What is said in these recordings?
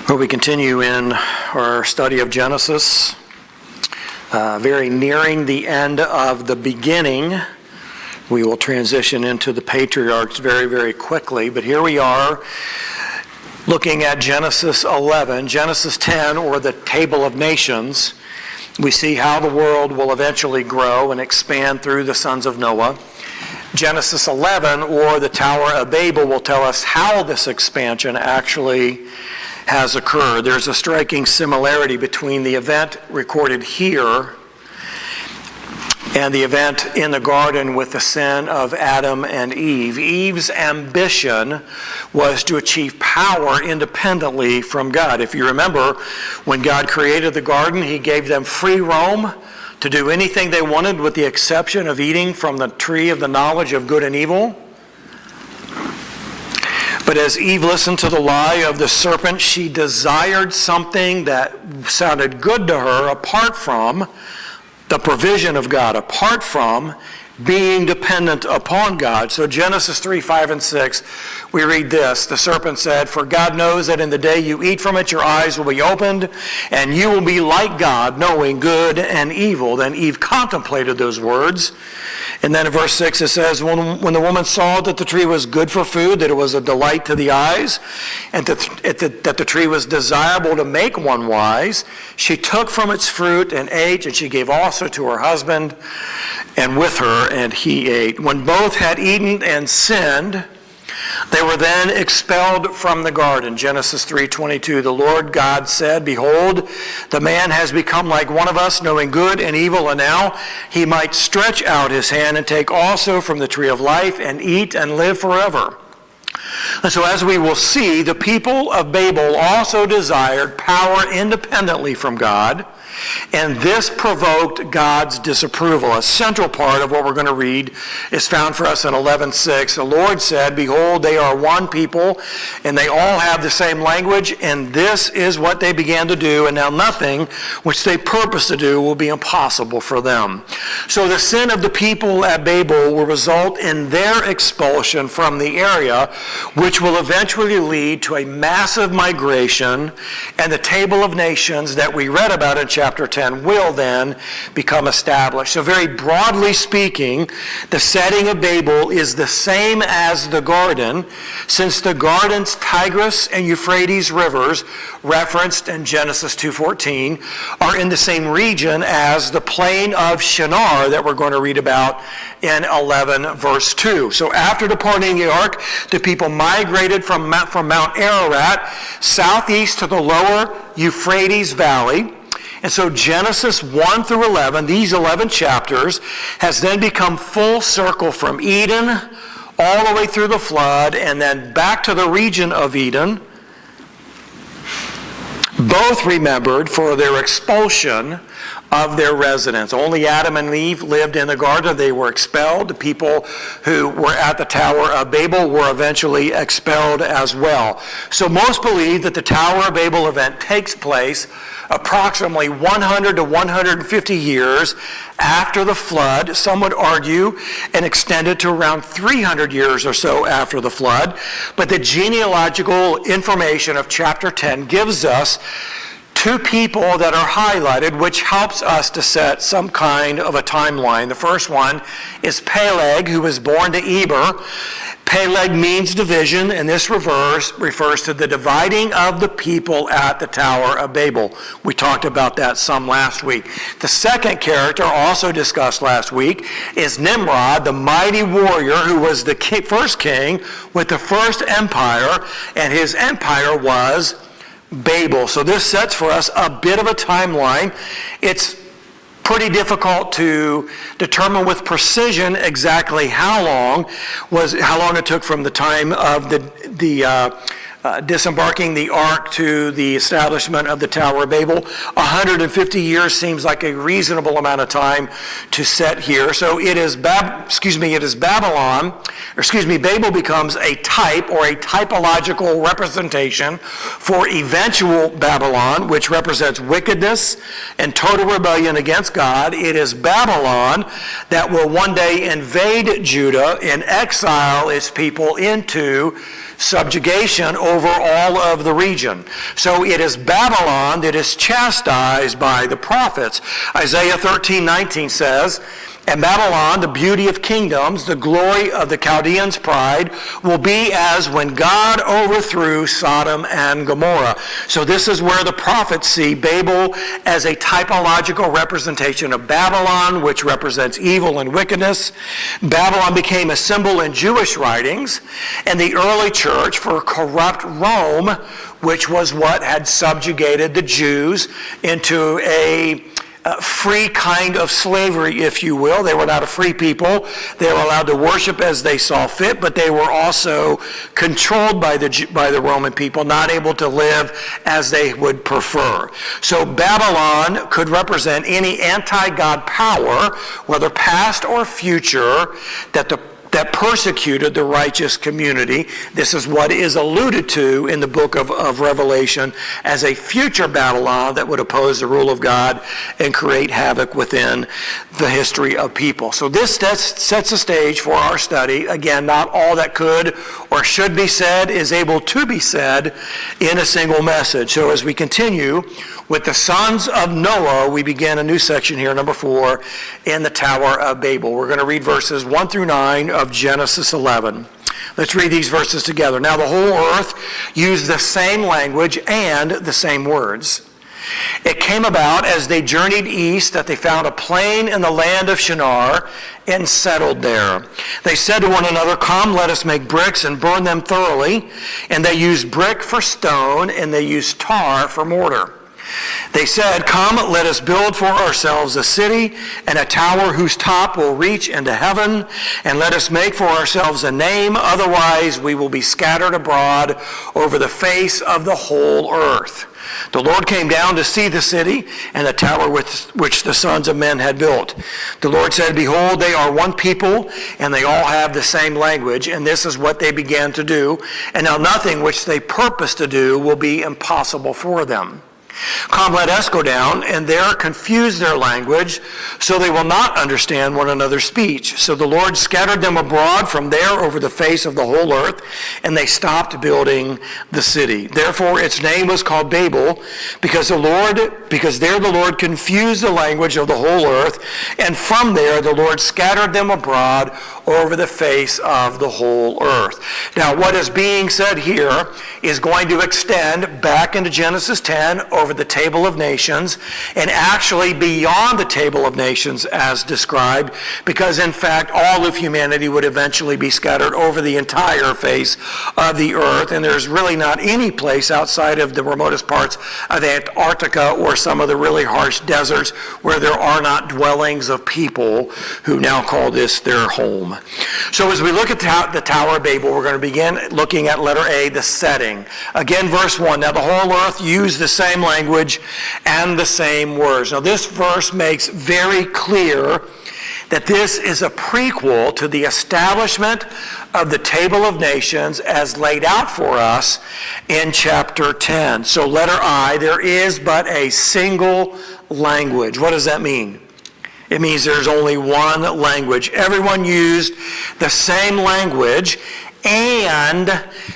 Well, we continue in our study of Genesis, very nearing the end of the beginning. We will transition into the patriarchs very, very quickly, but here we are looking at Genesis 11. Genesis 10, or the Table of Nations, we see how the world will eventually grow and expand through the sons of Noah. Genesis 11, or the Tower of Babel, will tell us how this expansion actually has occurred. There's a striking similarity between the event recorded here and the event in the garden with the sin of Adam and Eve. Eve's ambition was to achieve power independently from God. If you remember, when God created the garden, he gave them free roam to do anything they wanted with the exception of eating from the tree of the knowledge of good and evil. But as Eve listened to the lie of the serpent, she desired something that sounded good to her apart from the provision of God, apart from being dependent upon God. So Genesis 3, 5, and 6, we read this. The serpent said, "For God knows that in the day you eat from it, your eyes will be opened, and you will be like God, knowing good and evil." Then Eve contemplated those words. And then in verse 6 it says, when the woman saw that the tree was good for food, that it was a delight to the eyes, and that the tree was desirable to make one wise, she took from its fruit and ate, and she gave also to her husband, and with her, and he ate. When both had eaten and sinned, they were then expelled from the garden. Genesis 3:22, the Lord God said, "Behold, the man has become like one of us, knowing good and evil, and now he might stretch out his hand and take also from the tree of life and eat and live forever." And so as we will see, the people of Babel also desired power independently from God, and this provoked God's disapproval. A central part of what we're going to read is found for us in 11:6. The Lord said, "Behold, they are one people, and they all have the same language, and this is what they began to do, and now nothing which they purpose to do will be impossible for them." So the sin of the people at Babel will result in their expulsion from the area, which will eventually lead to a massive migration, and the Table of Nations that we read about in chapter 10 will then become established. So very broadly speaking, the setting of Babel is the same as the garden, since the garden's Tigris and Euphrates rivers, referenced in Genesis 2:14, are in the same region as the plain of Shinar that we're going to read about in 11 verse 2. So after departing the ark, the people migrated from Mount Ararat southeast to the lower Euphrates Valley. And so Genesis 1 through 11, these 11 chapters, has then become full circle from Eden all the way through the flood and then back to the region of Eden, both remembered for their expulsion of their residents. Only Adam and Eve lived in the garden. They were expelled. The people who were at the Tower of Babel were eventually expelled as well. So most believe that the Tower of Babel event takes place approximately 100 to 150 years after the flood. Some would argue and extend it to around 300 years or so after the flood. But the genealogical information of chapter 10 gives us two people that are highlighted, which helps us to set some kind of a timeline. The first one is Peleg, who was born to Eber. Peleg means division, and this refers to the dividing of the people at the Tower of Babel. We talked about that some last week. The second character, also discussed last week, is Nimrod, the mighty warrior who was the first king with the first empire, and his empire was Babel. So this sets for us a bit of a timeline. It's pretty difficult to determine with precision exactly how long it took from the time of the disembarking the ark to the establishment of the Tower of Babel. 150 years seems like a reasonable amount of time to set here. So Babel becomes a type or a typological representation for eventual Babylon, which represents wickedness and total rebellion against God. It is Babylon that will one day invade Judah and exile its people into subjugation over all of the region. So it is Babylon that is chastised by the prophets. Isaiah 13:19 says, "And Babylon, the beauty of kingdoms, the glory of the Chaldeans' pride, will be as when God overthrew Sodom and Gomorrah." So this is where the prophets see Babel as a typological representation of Babylon, which represents evil and wickedness. Babylon became a symbol in Jewish writings and the early church for corrupt Rome, which was what had subjugated the Jews into a free kind of slavery, if you will. They were not a free people. They were allowed to worship as they saw fit, but they were also controlled by the Roman people, not able to live as they would prefer. So Babylon could represent any anti-God power, whether past or future, that persecuted the righteous community. This is what is alluded to in the book of Revelation as a future Babylon that would oppose the rule of God and create havoc within the history of people. So this sets the stage for our study. Again, not all that could or should be said is able to be said in a single message. So as we continue with the sons of Noah, we begin a new section here, number 4, in the Tower of Babel. We're going to read verses 1 through 9 of Genesis 11. Let's read these verses together. Now the whole earth used the same language and the same words. It came about as they journeyed east that they found a plain in the land of Shinar and settled there. They said to one another, "Come, let us make bricks and burn them thoroughly." And they used brick for stone and they used tar for mortar. They said, "Come, let us build for ourselves a city and a tower whose top will reach into heaven, and let us make for ourselves a name, otherwise we will be scattered abroad over the face of the whole earth." The Lord came down to see the city and the tower which the sons of men had built. The Lord said, "Behold, they are one people, and they all have the same language." And this is what they began to do. And now nothing which they purpose to do will be impossible for them. Come, let us go down, and there confuse their language, so they will not understand one another's speech. So the Lord scattered them abroad from there over the face of the whole earth, and they stopped building the city. Therefore its name was called Babel, because there the Lord confused the language of the whole earth, and from there the Lord scattered them abroad over the face of the whole earth. Now what is being said here is going to extend back into Genesis 10 over the table of nations, and actually beyond the table of nations as described, because in fact all of humanity would eventually be scattered over the entire face of the earth, and there's really not any place outside of the remotest parts of Antarctica or some of the really harsh deserts where there are not dwellings of people who now call this their home. So as we look at the Tower of Babel, we're going to begin looking at letter A, the setting. Again, verse 1, now the whole earth used the same language and the same words. Now this verse makes very clear that this is a prequel to the establishment of the Table of Nations as laid out for us in chapter 10. So letter I, there is but a single language. What does that mean? It means there's only one language. Everyone used the same language and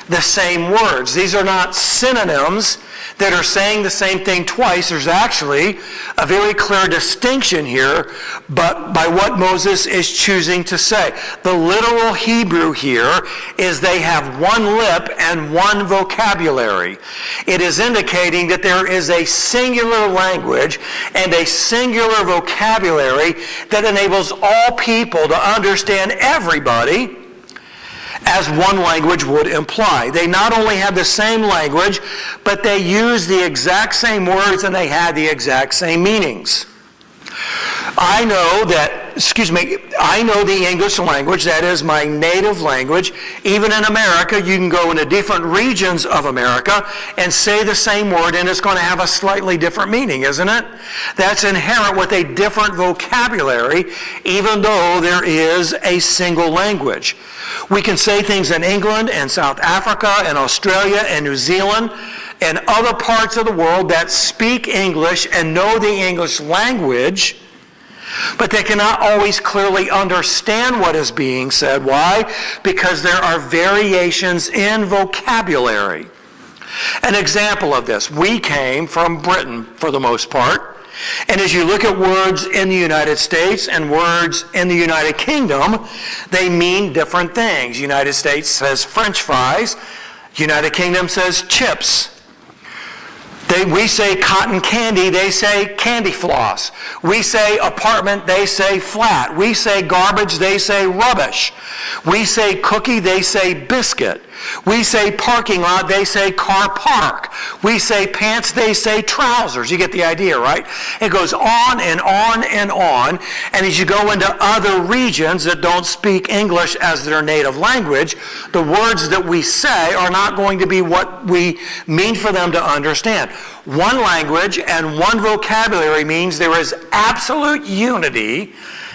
the same words. These are not synonyms that are saying the same thing twice. There's actually a very clear distinction here, but by what Moses is choosing to say. The literal Hebrew here is they have one lip and one vocabulary. It is indicating that there is a singular language and a singular vocabulary that enables all people to understand everybody, as one language would imply. They not only had the same language, but they used the exact same words and they had the exact same meanings. I know the English language. That is my native language. Even in America, you can go into different regions of America and say the same word and it's going to have a slightly different meaning, isn't it? That's inherent with a different vocabulary, even though there is a single language. We can say things in England and South Africa and Australia and New Zealand and other parts of the world that speak English and know the English language, But they cannot always clearly understand what is being said. Why? Because there are variations in vocabulary. An example of this, we came from Britain for the most part. And as you look at words in the United States and words in the United Kingdom, they mean different things. United States says French fries. United Kingdom says chips. We say cotton candy, they say candy floss. We say apartment, they say flat. We say garbage, they say rubbish. We say cookie, they say biscuit. We say parking lot, they say car park. We say pants, they say trousers. You get the idea, right? It goes on and on and on. And as you go into other regions that don't speak English as their native language, the words that we say are not going to be what we mean for them to understand. One language and one vocabulary means there is absolute unity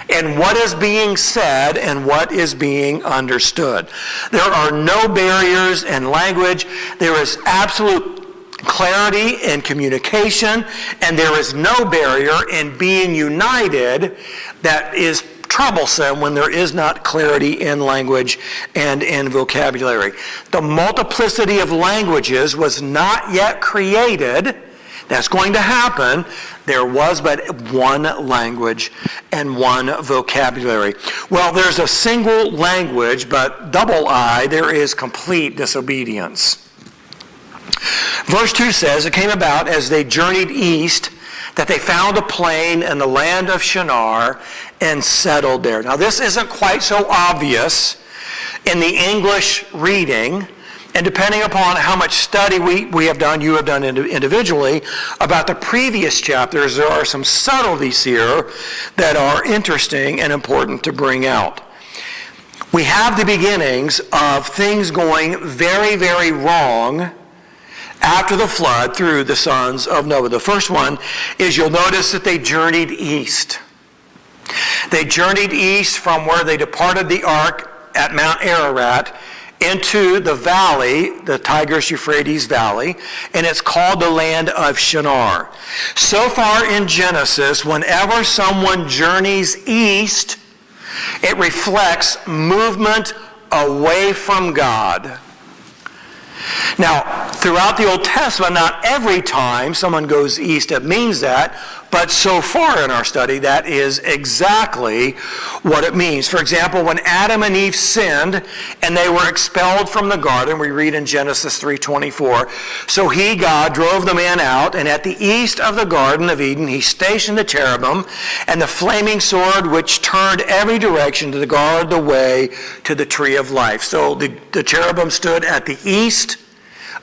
in what is being said and what is being understood. There are no barriers in language. There is absolute clarity in communication, and there is no barrier in being united that is troublesome when there is not clarity in language and in vocabulary. The multiplicity of languages was not yet created. That's going to happen. There was but one language and one vocabulary. Well, there's a single language, but double I, there is complete disobedience. Verse 2 says, it came about as they journeyed east that they found a plain in the land of Shinar and settled there. Now, this isn't quite so obvious in the English reading, and depending upon how much study we have done, you have done individually, about the previous chapters, there are some subtleties here that are interesting and important to bring out. We have the beginnings of things going very, very wrong after the flood through the sons of Noah. The first one is you'll notice that they journeyed east. They journeyed east from where they departed the ark at Mount Ararat into the valley, the Tigris-Euphrates Valley, and it's called the land of Shinar. So far in Genesis, whenever someone journeys east, it reflects movement away from God. Now, throughout the Old Testament, not every time someone goes east it means that, but so far in our study, that is exactly what it means. For example, when Adam and Eve sinned and they were expelled from the garden, we read in Genesis 3:24, so he, God, drove the man out, and at the east of the Garden of Eden, he stationed the cherubim and the flaming sword which turned every direction to guard the way to the tree of life. So the cherubim stood at the east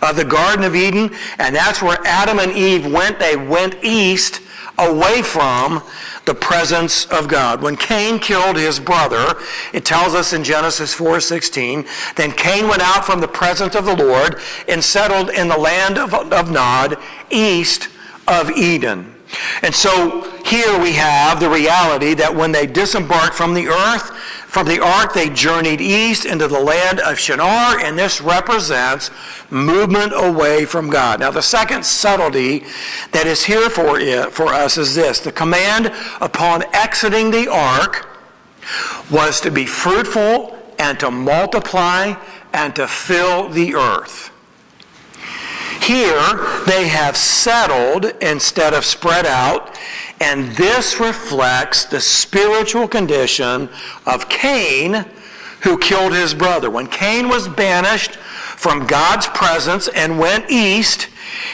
of the Garden of Eden, and that's where Adam and Eve went. They went east, away from the presence of God. When Cain killed his brother, it tells us in Genesis 4:16, then Cain went out from the presence of the Lord and settled in the land of Nod, east of Eden. And so here we have the reality that when they disembarked from the ark, they journeyed east into the land of Shinar, and this represents movement away from God. Now, the second subtlety that is here for us is this. The command upon exiting the ark was to be fruitful and to multiply and to fill the earth. Here, they have settled instead of spread out, and this reflects the spiritual condition of Cain, who killed his brother. When Cain was banished from God's presence and went east,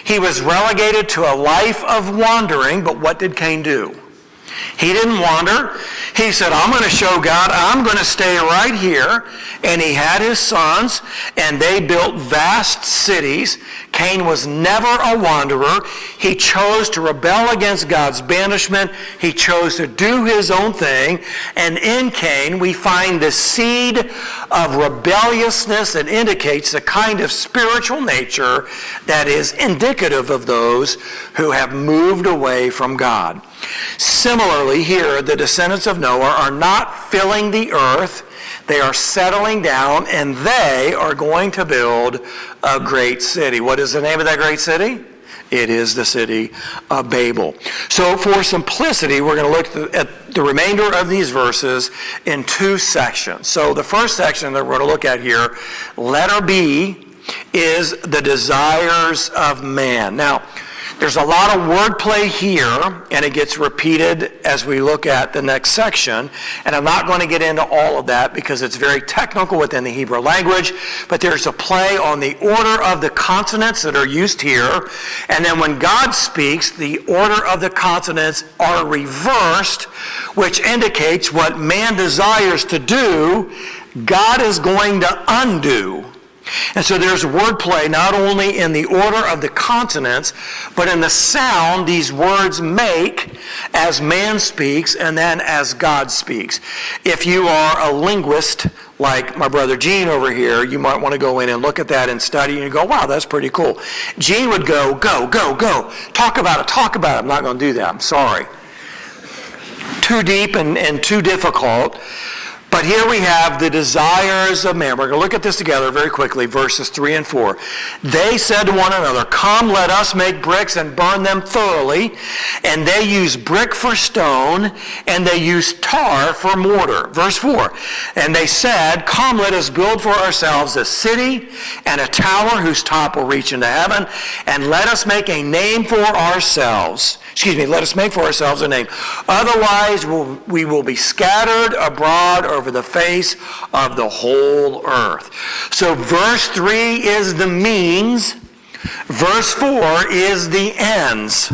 he was relegated to a life of wandering, but what did Cain do? He didn't wander. He said, I'm going to show God, I'm going to stay right here. And he had his sons, and they built vast cities. Cain was never a wanderer. He chose to rebel against God's banishment. He chose to do his own thing. And in Cain, we find the seed of rebelliousness that indicates the kind of spiritual nature that is indicative of those who have moved away from God. Similarly, here, the descendants of Noah are not filling the earth. They are settling down, and they are going to build a great city. What is the name of that great city? It is the city of Babel. So for simplicity, we're going to look at the remainder of these verses in two sections. So the first section that we're going to look at here, letter B, is the desires of man. Now, there's a lot of wordplay here, and it gets repeated as we look at the next section. And I'm not going to get into all of that because it's very technical within the Hebrew language. But there's a play on the order of the consonants that are used here. And then when God speaks, the order of the consonants are reversed, which indicates what man desires to do, God is going to undo. And so there's wordplay not only in the order of the consonants, but in the sound these words make as man speaks and then as God speaks. If you are a linguist like my brother Gene over here, you might want to go in and look at that and study and go, wow, that's pretty cool. Gene would go, go, go, go. Talk about it, talk about it. I'm not going to do that. I'm sorry. Too deep and too difficult. But here we have the desires of man. We're going to look at this together very quickly, verses 3 and 4. They said to one another, come, let us make bricks and burn them thoroughly. And they used brick for stone, and they used tar for mortar. Verse 4, and they said, come, let us build for ourselves a city and a tower whose top will reach into heaven, and let us make a name for ourselves. Let us make for ourselves a name. Otherwise, we will be scattered abroad over the face of the whole earth. So verse 3 is the means. Verse 4 is the ends.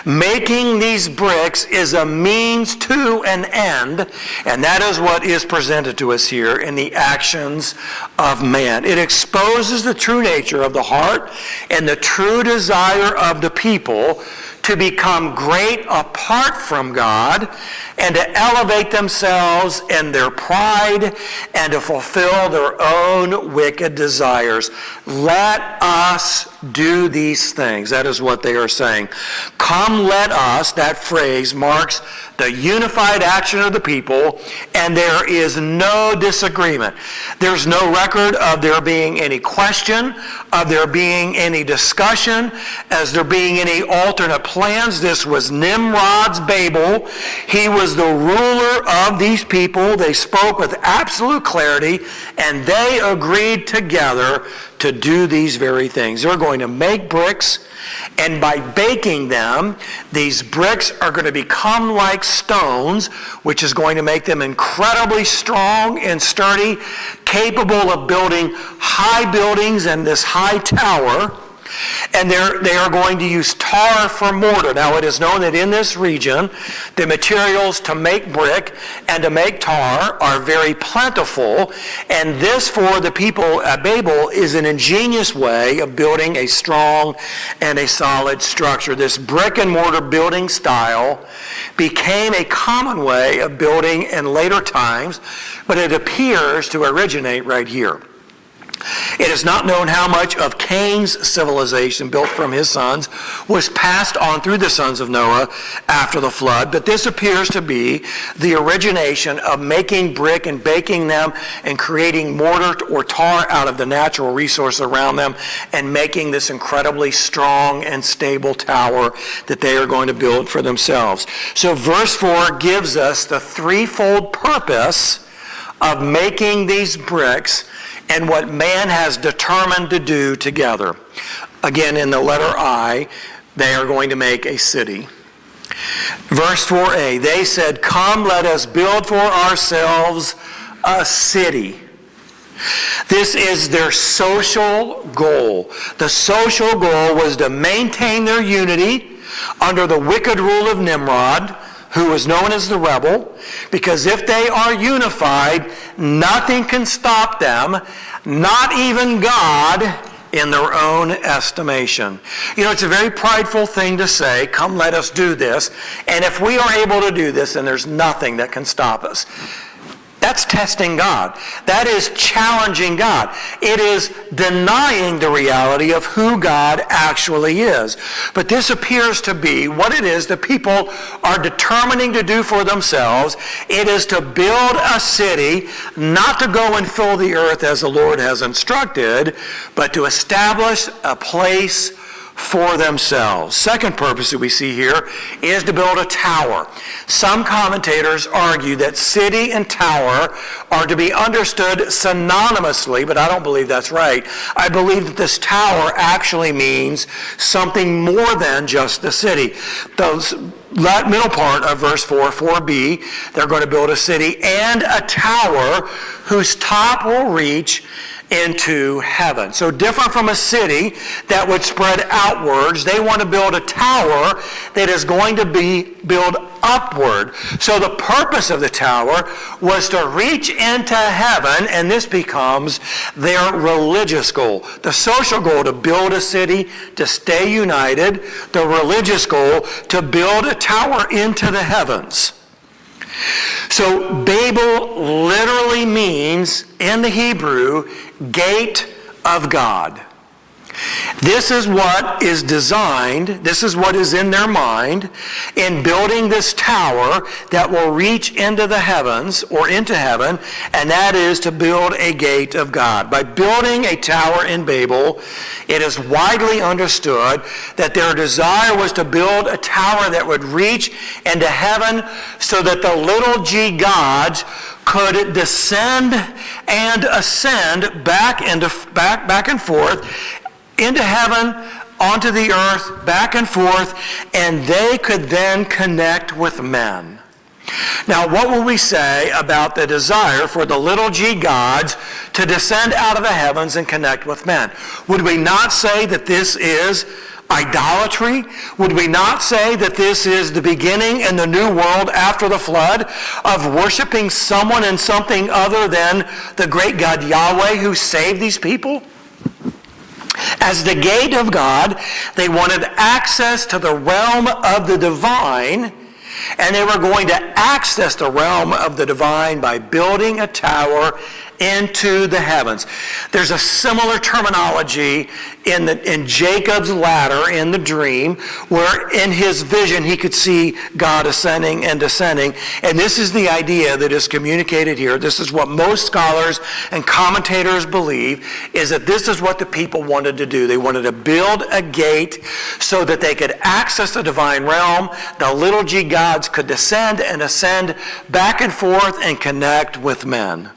Making these bricks is a means to an end, and that is what is presented to us here in the actions of man. It exposes the true nature of the heart and the true desire of the people to become great apart from God and to elevate themselves in their pride and to fulfill their own wicked desires. Let us do these things. That is what they are saying. Come, let us, that phrase marks the unified action of the people, and there is no disagreement. There's no record of there being any question, of there being any discussion, as there being any alternate plans. This was Nimrod's Babel. He was the ruler of these people. They spoke with absolute clarity, and they agreed together to do these very things. They're going to make bricks, and by baking them, these bricks are going to become like stones, which is going to make them incredibly strong and sturdy, capable of building high buildings and this high tower. And they are going to use tar for mortar. Now, it is known that in this region, the materials to make brick and to make tar are very plentiful. And this, for the people at Babel, is an ingenious way of building a strong and a solid structure. This brick and mortar building style became a common way of building in later times, but it appears to originate right here. It is not known how much of Cain's civilization built from his sons was passed on through the sons of Noah after the flood, but this appears to be the origination of making brick and baking them and creating mortar or tar out of the natural resource around them and making this incredibly strong and stable tower that they are going to build for themselves. So verse 4 gives us the threefold purpose of making these bricks and what man has determined to do together. Again, in the letter I, they are going to make a city. Verse 4a, they said, come, let us build for ourselves a city. This is their social goal. The social goal was to maintain their unity under the wicked rule of Nimrod, who was known as the rebel, because if they are unified, nothing can stop them, not even God, in their own estimation. You know, it's a very prideful thing to say, come, let us do this, and if we are able to do this, then there's nothing that can stop us. That's testing God. That is challenging God. It is denying the reality of who God actually is. But this appears to be what it is the people are determining to do for themselves. It is to build a city, not to go and fill the earth as the Lord has instructed, but to establish a place for themselves. Second purpose that we see here is to build a tower. Some commentators argue that city and tower are to be understood synonymously, but I don't believe that's right. I believe that this tower actually means something more than just the city. That middle part of verse 4b, they're going to build a city and a tower whose top will reach into heaven. So different from a city that would spread outwards, they want to build a tower that is going to be built upward. So the purpose of the tower was to reach into heaven, and this becomes their religious goal. The social goal, to build a city, to stay united. The religious goal, to build a tower into the heavens. So Babel literally means, in the Hebrew, gate of God. This is what is designed, this is what is in their mind in building this tower that will reach into the heavens or into heaven, and that is to build a gate of God. By building a tower in Babel, it is widely understood that their desire was to build a tower that would reach into heaven so that the little g gods could descend and ascend back and forth into heaven, onto the earth, back and forth, and they could then connect with men. Now, what will we say about the desire for the little g gods to descend out of the heavens and connect with men? Would we not say that this is idolatry? Would we not say that this is the beginning in the new world after the flood of worshiping someone and something other than the great God Yahweh who saved these people? As the gate of God, they wanted access to the realm of the divine, and they were going to access the realm of the divine by building a tower into the heavens. There's a similar terminology in Jacob's ladder in the dream, where in his vision he could see God ascending and descending. And this is the idea that is communicated here. This is what most scholars and commentators believe, is that this is what the people wanted to do. They wanted to build a gate so that they could access the divine realm. The little g gods could descend and ascend back and forth and connect with men.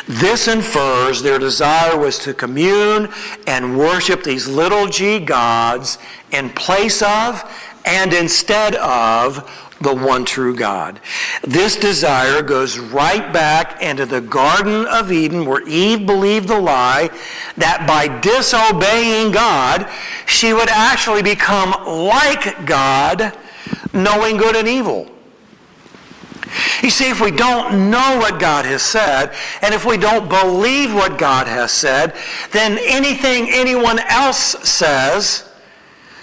This infers their desire was to commune and worship these little g gods in place of and instead of the one true God. This desire goes right back into the Garden of Eden, where Eve believed the lie that by disobeying God, she would actually become like God, knowing good and evil. You see, if we don't know what God has said, and if we don't believe what God has said, then anything anyone else says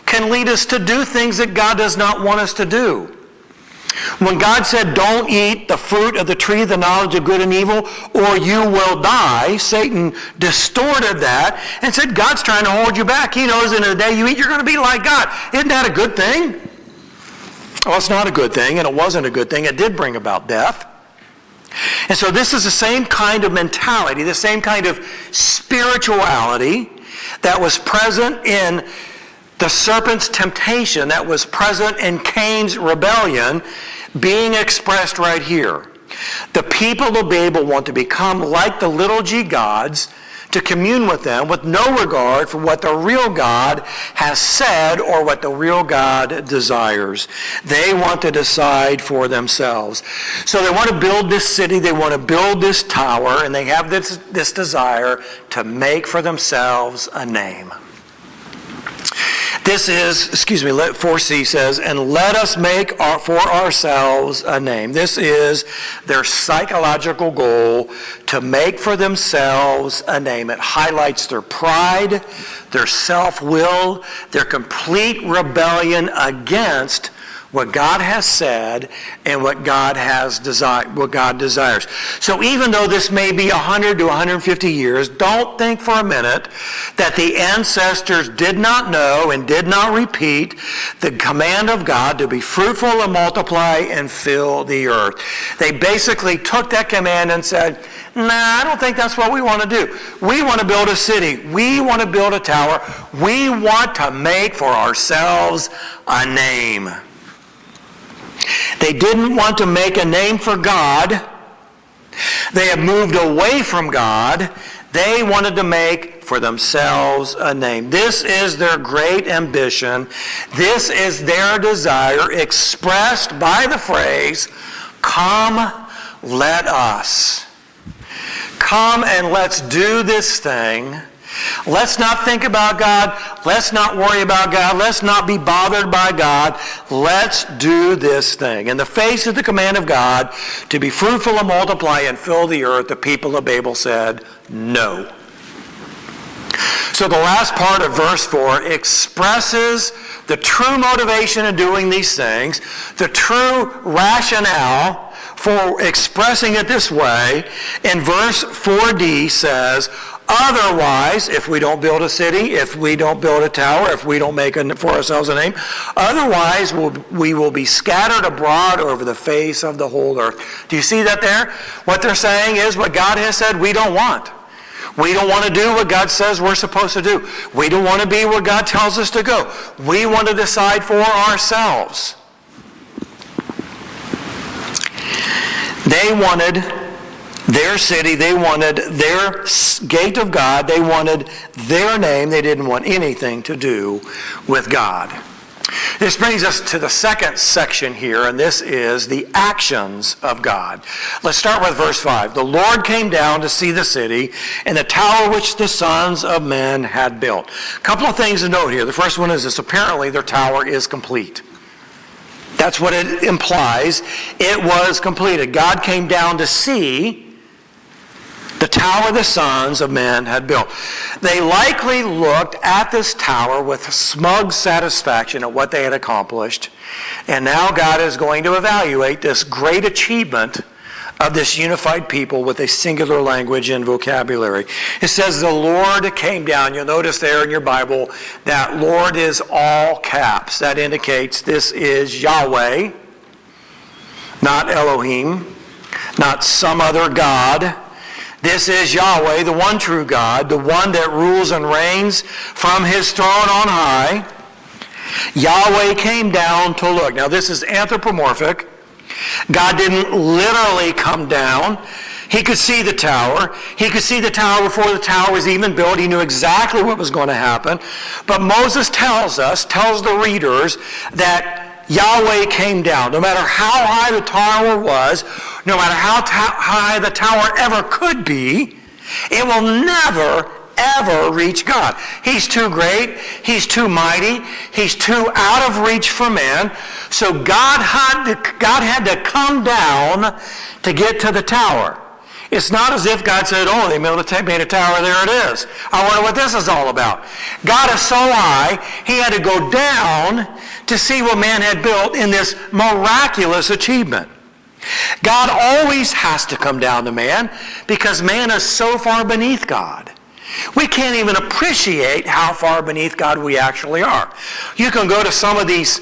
can lead us to do things that God does not want us to do. When God said, don't eat the fruit of the tree of the knowledge of good and evil, or you will die, Satan distorted that and said, God's trying to hold you back. He knows in the day you eat, you're going to be like God. Isn't that a good thing? Well, it's not a good thing, and it wasn't a good thing. It did bring about death. And so this is the same kind of mentality, the same kind of spirituality that was present in the serpent's temptation, that was present in Cain's rebellion, being expressed right here. The people of Babel want to become like the little g gods, to commune with them with no regard for what the real God has said or what the real God desires. They want to decide for themselves. So they want to build this city, they want to build this tower, and they have this desire to make for themselves a name. This is, 4c says, and let us make for ourselves a name. This is their psychological goal, to make for themselves a name. It highlights their pride, their self-will, their complete rebellion against what God has said and what God has what God desires. So even though this may be 100 to 150 years, don't think for a minute that the ancestors did not know and did not repeat the command of God to be fruitful and multiply and fill the earth. They basically took that command and said, Nah, I don't think that's what we want to do. We want to build a city. We want to build a tower. We want to make for ourselves a name. They didn't want to make a name for God. They have moved away from God. They wanted to make for themselves a name. This is their great ambition. This is their desire expressed by the phrase, "Come, let us." Come and let's do this thing. Let's not think about God. Let's not worry about God. Let's not be bothered by God. Let's do this thing. In the face of the command of God to be fruitful and multiply and fill the earth, the people of Babel said, no. So the last part of verse 4 expresses the true motivation in doing these things, the true rationale for expressing it this way. In verse 4d says, otherwise, if we don't build a city, if we don't build a tower, if we don't make for ourselves a name, otherwise we will be scattered abroad over the face of the whole earth. Do you see that there? What they're saying is what God has said we don't want. We don't want to do what God says we're supposed to do. We don't want to be where God tells us to go. We want to decide for ourselves. They wanted their city, they wanted their gate of God, they wanted their name, they didn't want anything to do with God. This brings us to the second section here, and this is the actions of God. Let's start with verse 5. The Lord came down to see the city and the tower which the sons of men had built. A couple of things to note here. The first one is this: apparently their tower is complete. That's what it implies. It was completed. God came down to see the tower the sons of men had built. They likely looked at this tower with smug satisfaction at what they had accomplished. And now God is going to evaluate this great achievement of this unified people with a singular language and vocabulary. It says the Lord came down. You'll notice there in your Bible that Lord is all caps. That indicates this is Yahweh, not Elohim, not some other God. This is Yahweh, the one true God, the one that rules and reigns from his throne on high. Yahweh came down to look. Now this is anthropomorphic. God didn't literally come down. He could see the tower. He could see the tower before the tower was even built. He knew exactly what was going to happen. But Moses tells the readers that Yahweh came down. No matter how high the tower was, no matter how high the tower ever could be, it will never, ever reach God. He's too great. He's too mighty. He's too out of reach for man. So God had to come down to get to the tower. It's not as if God said, oh, they made a tower, there it is. I wonder what this is all about. God is so high, he had to go down to see what man had built in this miraculous achievement. God always has to come down to man because man is so far beneath God. We can't even appreciate how far beneath God we actually are. You can go to some of these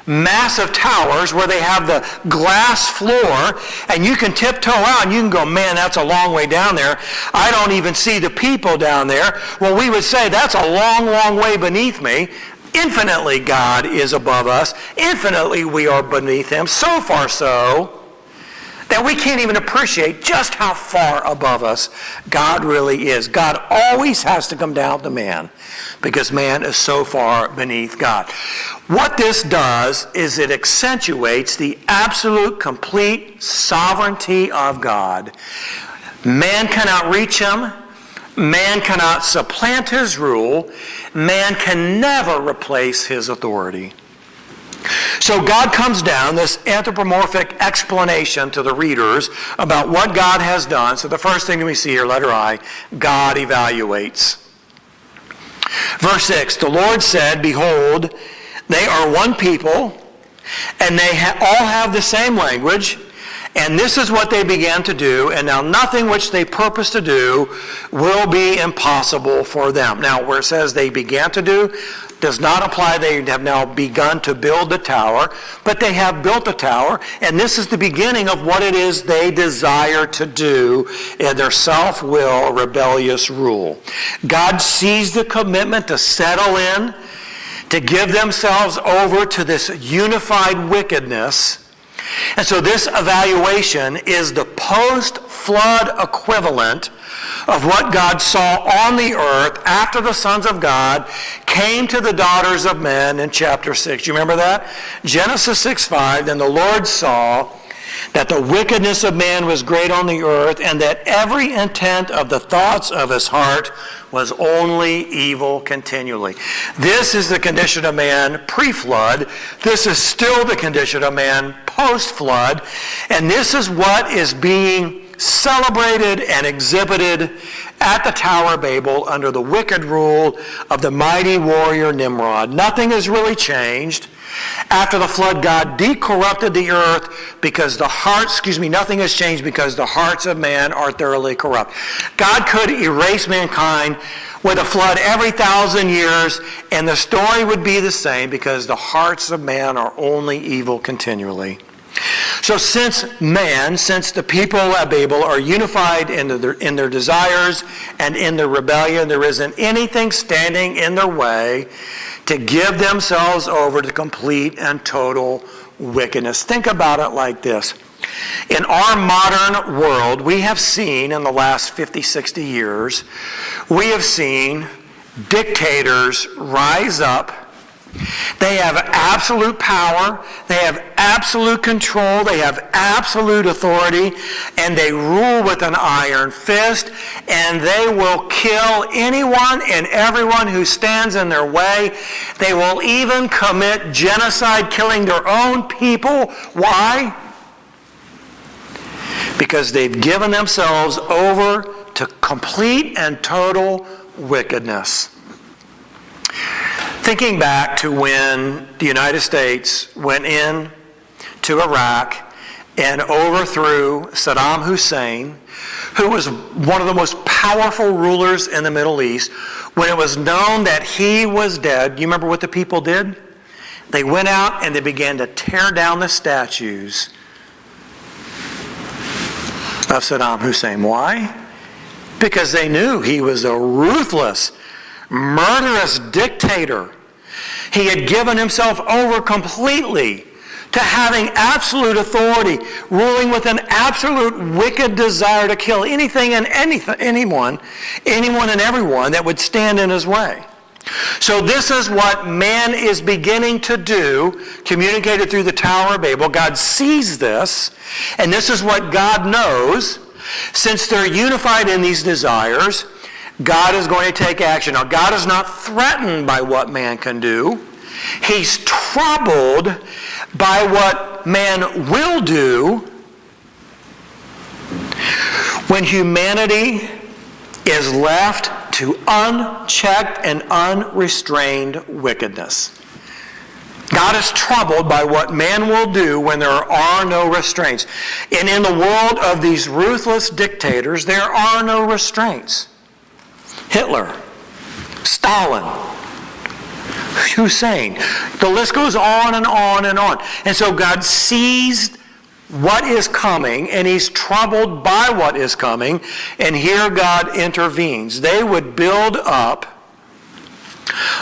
massive towers where they have the glass floor and you can tiptoe out and you can go, man, that's a long way down there. I don't even see the people down there. Well, we would say that's a long, long way beneath me. Infinitely God is above us. Infinitely we are beneath him. So far so that we can't even appreciate just how far above us God really is. God always has to come down to man because man is so far beneath God. What this does is it accentuates the absolute, complete sovereignty of God. Man cannot reach him. Man cannot supplant his rule. Man can never replace his authority. So God comes down, this anthropomorphic explanation to the readers about what God has done. So the first thing we see here, letter I, God evaluates. Verse 6, the Lord said, behold, they are one people, and they all have the same language, And this is what they began to do, and now nothing which they purpose to do will be impossible for them. Now, where it says they began to do, does not imply they have now begun to build the tower, but they have built the tower, and this is the beginning of what it is they desire to do in their self-will, rebellious rule. God sees the commitment to settle in, to give themselves over to this unified wickedness. And so this evaluation is the post-flood equivalent of what God saw on the earth after the sons of God came to the daughters of men in chapter 6. You remember that? Genesis 6:5, then the Lord saw that the wickedness of man was great on the earth, and that every intent of the thoughts of his heart was only evil continually. This is the condition of man pre-flood. This is still the condition of man post-flood. And this is what is being celebrated and exhibited at the Tower of Babel under the wicked rule of the mighty warrior Nimrod. Nothing has really changed. After the flood, God decorrupted the earth because nothing has changed because the hearts of man are thoroughly corrupt. God could erase mankind with a flood every 1,000 years, and the story would be the same because the hearts of man are only evil continually. So since the people at Babel are unified in their desires and in their rebellion, there isn't anything standing in their way to give themselves over to complete and total wickedness. Think about it like this. In our modern world, we have seen in the last 50, 60 years, we have seen dictators rise up. They have absolute power, they have absolute control, they have absolute authority, and they rule with an iron fist, and they will kill anyone and everyone who stands in their way. They will even commit genocide, killing their own people. Why? Because they've given themselves over to complete and total wickedness. Thinking back to when the United States went in to Iraq and overthrew Saddam Hussein, who was one of the most powerful rulers in the Middle East, when it was known that he was dead, you remember what the people did? They went out and they began to tear down the statues of Saddam Hussein. Why? Because they knew he was a ruthless, murderous dictator. He had given himself over completely to having absolute authority, ruling with an absolute wicked desire to kill anything and anyone and everyone that would stand in his way. So this is what man is beginning to do, communicated through the Tower of Babel. God sees this, and this is what God knows. Since they're unified in these desires, God is going to take action. Now, God is not threatened by what man can do. He's troubled by what man will do when humanity is left to unchecked and unrestrained wickedness. God is troubled by what man will do when there are no restraints. And in the world of these ruthless dictators, there are no restraints. Hitler, Stalin, Hussein. The list goes on and on and on. And so God sees what is coming, and he's troubled by what is coming, and here God intervenes. They would build up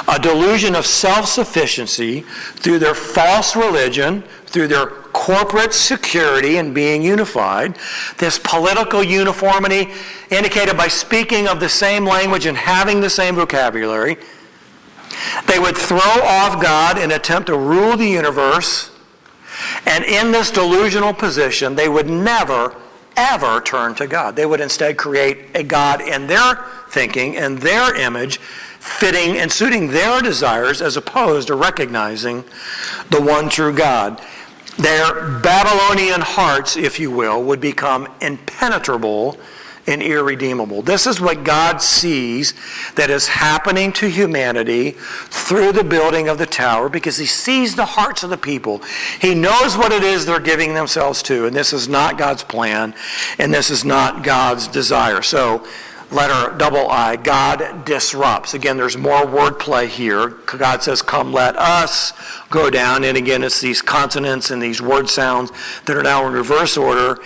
a delusion of self-sufficiency through their false religion, through their corporate security and being unified, this political uniformity indicated by speaking of the same language and having the same vocabulary. They would throw off God and attempt to rule the universe, and in this delusional position, they would never, ever turn to God. They would instead create a God in their thinking and their image, fitting and suiting their desires as opposed to recognizing the one true God. Their Babylonian hearts, if you will, would become impenetrable and irredeemable. This is what God sees that is happening to humanity through the building of the tower, because he sees the hearts of the people. He knows what it is they're giving themselves to, and this is not God's plan, and this is not God's desire. So, letter double I, God disrupts. Again, there's more wordplay here. God says, come let us go down. And again, it's these consonants and these word sounds that are now in reverse order,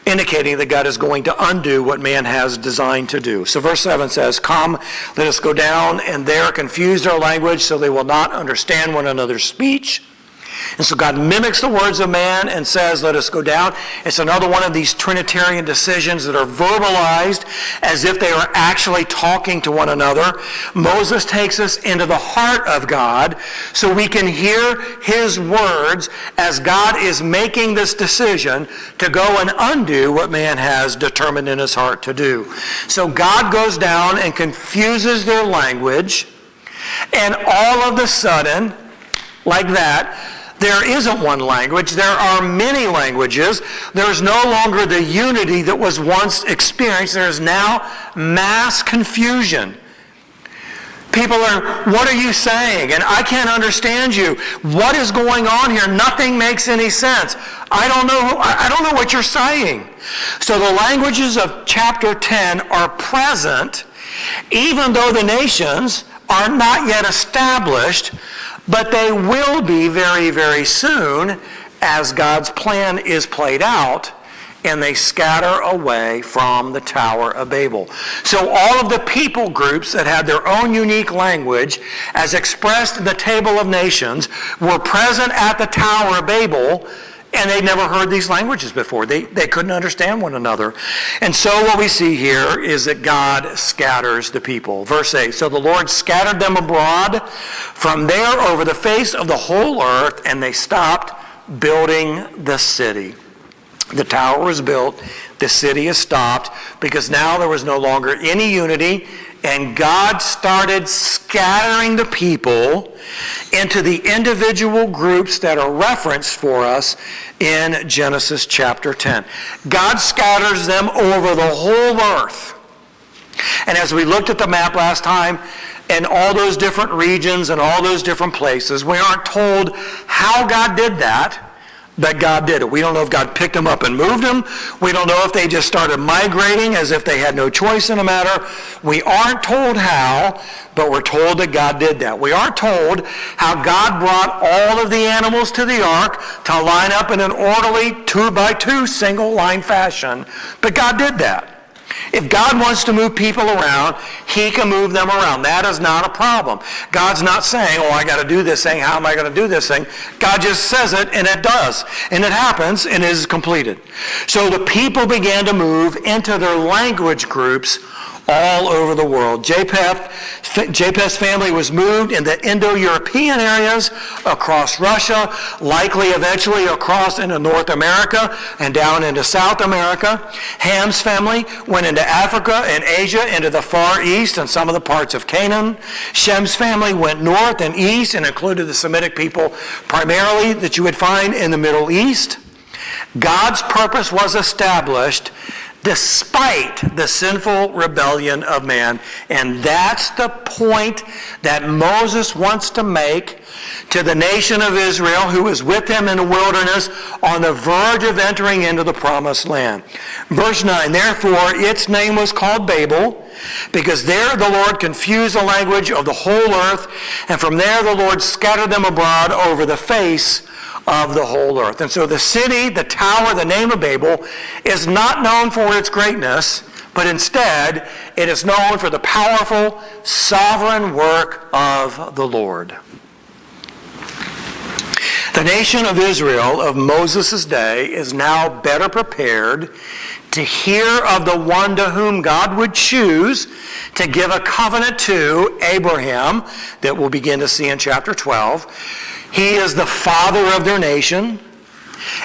indicating that God is going to undo what man has designed to do. So verse 7 says, come, let us go down, and there confuse their language so they will not understand one another's speech. And so God mimics the words of man and says, let us go down. It's another one of these Trinitarian decisions that are verbalized as if they are actually talking to one another. Moses takes us into the heart of God so we can hear his words as God is making this decision to go and undo what man has determined in his heart to do. So God goes down and confuses their language, and all of a sudden, like that, there isn't one language. There are many languages. There's no longer the unity that was once experienced. There is now mass confusion. People are, what are you saying? And I can't understand you. What is going on here? Nothing makes any sense. I don't know what you're saying. So the languages of chapter 10 are present, even though the nations are not yet established, but they will be very, very soon as God's plan is played out and they scatter away from the Tower of Babel. So all of the people groups that had their own unique language as expressed in the Table of Nations were present at the Tower of Babel, and they'd never heard these languages before. They couldn't understand one another. And so what we see here is that God scatters the people. Verse 8, so the Lord scattered them abroad from there over the face of the whole earth, and they stopped building the city. The tower was built, the city is stopped, because now there was no longer any unity, and God started scattering the people into the individual groups that are referenced for us in Genesis chapter 10. God scatters them over the whole earth. And as we looked at the map last time, in all those different regions and all those different places, we aren't told how God did that, but God did it. We don't know if God picked them up and moved them. We don't know if they just started migrating as if they had no choice in the matter. We aren't told how, but we're told that God did that. We aren't told how God brought all of the animals to the ark to line up in an orderly 2x2 single line fashion, but God did that. If God wants to move people around, he can move them around. That is not a problem. God's not saying, oh, I got to do this thing. How am I going to do this thing? God just says it, and it does. And it happens, and it is completed. So the people began to move into their language groups all over the world. Japheth's family was moved in the Indo-European areas, across Russia, likely eventually across into North America and down into South America. Ham's family went into Africa and Asia, into the Far East and some of the parts of Canaan. Shem's family went north and east and included the Semitic people primarily that you would find in the Middle East. God's purpose was established despite the sinful rebellion of man. And that's the point that Moses wants to make to the nation of Israel, who was with him in the wilderness on the verge of entering into the promised land. Verse 9, therefore its name was called Babel, because there the Lord confused the language of the whole earth, and from there the Lord scattered them abroad over the face of the whole earth. And so the city, the tower, the name of Babel, is not known for its greatness, but instead it is known for the powerful, sovereign work of the Lord. The nation of Israel of Moses' day is now better prepared to hear of the one to whom God would choose to give a covenant to, Abraham, that we'll begin to see in chapter 12. He is the father of their nation,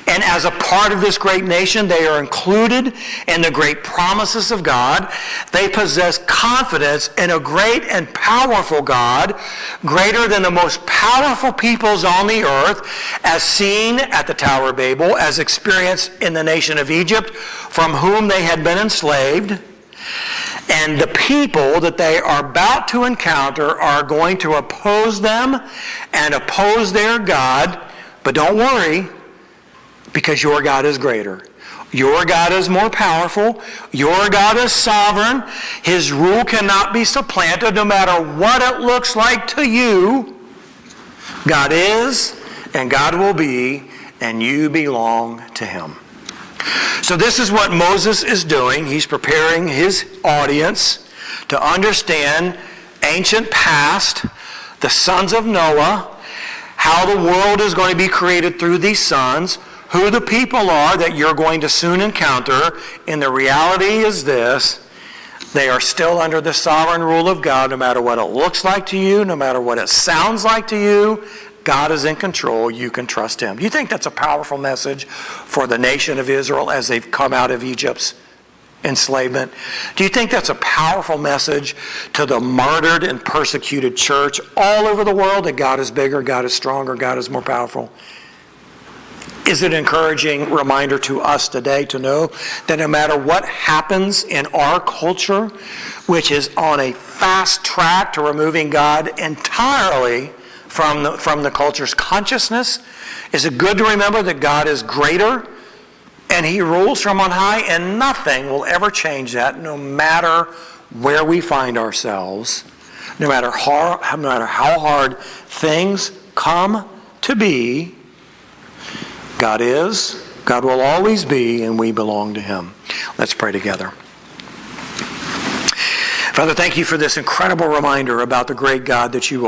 and as a part of this great nation, they are included in the great promises of God. They possess confidence in a great and powerful God, greater than the most powerful peoples on the earth, as seen at the Tower of Babel, as experienced in the nation of Egypt, from whom they had been enslaved. And the people that they are about to encounter are going to oppose them and oppose their God. But don't worry, because your God is greater. Your God is more powerful. Your God is sovereign. His rule cannot be supplanted no matter what it looks like to you. God is, and God will be, and you belong to Him. So this is what Moses is doing. He's preparing his audience to understand ancient past, the sons of Noah, how the world is going to be created through these sons, who the people are that you're going to soon encounter. And the reality is this: they are still under the sovereign rule of God, no matter what it looks like to you, no matter what it sounds like to you. God is in control. You can trust Him. Do you think that's a powerful message for the nation of Israel as they've come out of Egypt's enslavement? Do you think that's a powerful message to the martyred and persecuted church all over the world, that God is bigger, God is stronger, God is more powerful? Is it an encouraging reminder to us today to know that no matter what happens in our culture, which is on a fast track to removing God entirely from the culture's consciousness, is it good to remember that God is greater and He rules from on high, and nothing will ever change that, no matter where we find ourselves, no matter how hard things come to be. God is, God will always be, and we belong to Him. Let's pray together. Father, thank You for this incredible reminder about the great God that You are.